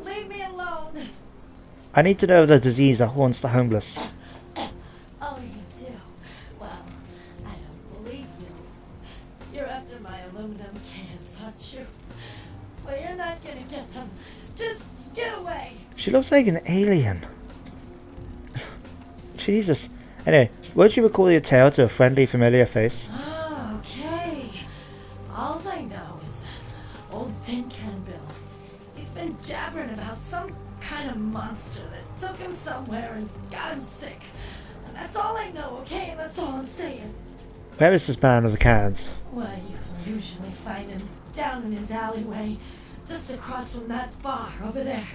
Leave me alone! I need to know the disease that haunts the homeless. Oh, you do? Well, I don't believe you. You're after my aluminum cans, aren't you? Well, you're not gonna get them. Just get away! She looks like an alien. Jesus. Anyway, won't you recall your tail to a friendly, familiar face? Oh, okay. All I know is that old Tin Can Bill. He's been jabbering about some kind of monster that took him somewhere and got him sick. And that's all I know, okay? That's all I'm saying. Where is this man with the cans? Well, you can usually find him down in his alleyway, just across from that bar over there.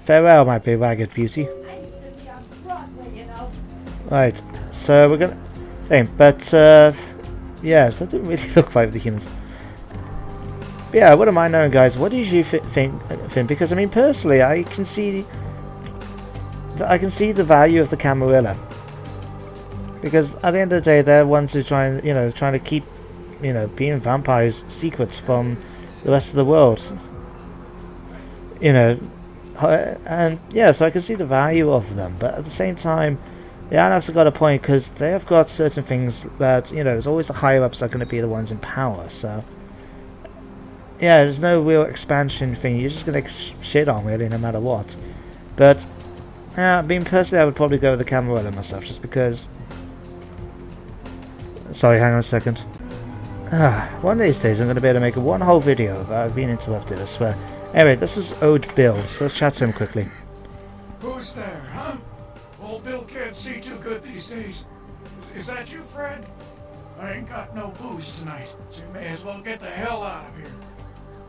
Farewell, my big ragged beauty. I used to be on Broadway, you know. Right, so we're gonna... But, yeah, that didn't really look right with the humans. But yeah, I wouldn't mind knowing, guys, what did you think? Because, I mean, personally, I can see the value of the Camarilla. Because at the end of the day, they're ones who trying to keep, being vampires secrets from the rest of the world. And yeah, so I can see the value of them, but at the same time, the Anarchs have got a point because they have got certain things that, there's always the higher ups that are going to be the ones in power, so yeah, there's no real expansion thing, you're just going to shit on really no matter what. But being personally, I would probably go with the Camarilla myself, just because... Sorry, hang on a second. One of these days I'm going to be able to make one whole video, but I've been interrupted, I swear. Anyway, this is Ode Bill, so let's chat to him quickly. Who's there, huh? Old Bill can't see too good these days. Is that you, Fred? I ain't got no booze tonight, so you may as well get the hell out of here.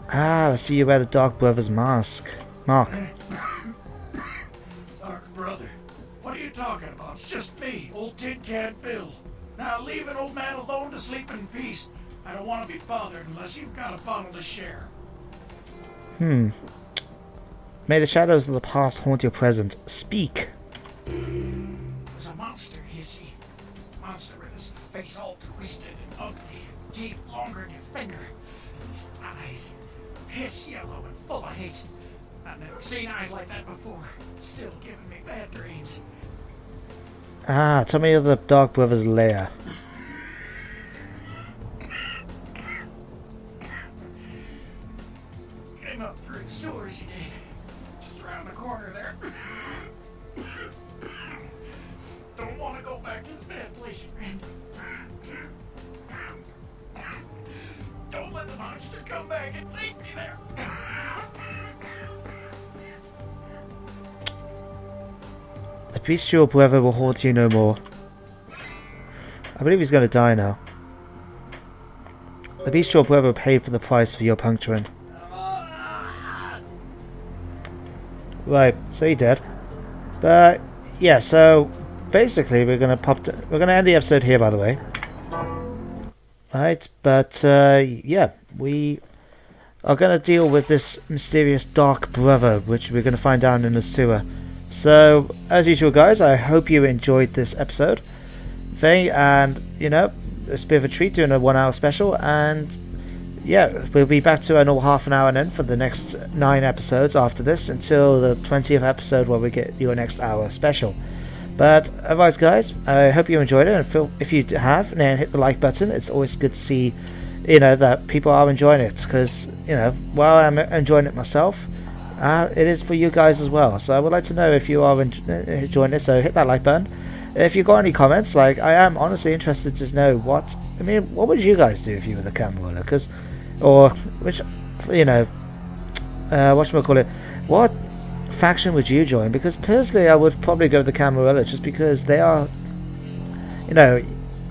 I see you wear the Dark Brother's mask. Mark. Dark Brother? What are you talking about? It's just me, old Tin Can Bill. Now leave an old man alone to sleep in peace. I don't want to be bothered unless you've got a bottle to share. May the shadows of the past haunt your present. Speak. There's a monster, you see. Monster with his face all twisted and ugly, teeth longer than your finger, and his eyes piss yellow and full of hate. I've never seen eyes like that before. Still giving me bad dreams. Tell me of the Dark Brother's lair. Came up through the sewers, he did. Just around the corner there. Don't want to go back to the bad place, friend. Don't let the monster come back and take me there. The bestial brother will haunt you no more. I believe he's going to die now. The bestial brother paid for the price for your puncturing. Right, so he dead. But yeah, so basically we're gonna end the episode here, by the way. Right, but yeah, we are gonna deal with this mysterious Dark Brother, which we're gonna find down in the sewer. So as usual, guys, I hope you enjoyed this episode thing, and it's a bit of a treat doing a 1 hour special, and yeah, we'll be back to a normal half an hour then for the next 9 episodes after this until the 20th episode where we get your next hour special. But otherwise, guys, I hope you enjoyed it, and if you have, then hit the like button. It's always good to see, that people are enjoying it, because, while I'm enjoying it myself, it is for you guys as well. So I would like to know if you are enjoying it, so hit that like button. If you got any comments, I am honestly interested to know what would you guys do if you were the Camarilla? What faction would you join? Because personally, I would probably go with the Camarilla, just because they are,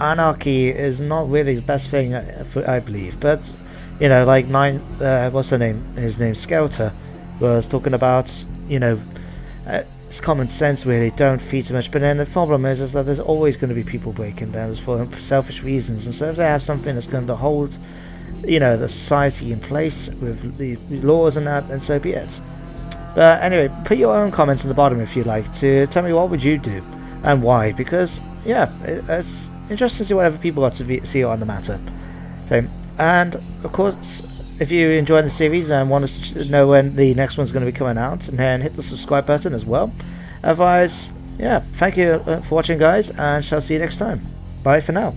anarchy is not really the best thing, I believe. But, what's her name? His name's Skelter, was talking about, it's common sense, really, don't feed too much. But then the problem is that there's always going to be people breaking down for selfish reasons, and so if they have something that's going to hold, the society in place with the laws and that, and so be it. But anyway, put your own comments in the bottom if you'd like to tell me what would you do and why, because it's interesting to see whatever people got to see on the matter. Okay, and of course, if you enjoyed the series and want to know when the next one's going to be coming out, and then hit the subscribe button as well. Otherwise, thank you for watching, guys, and shall see you next time. Bye for now.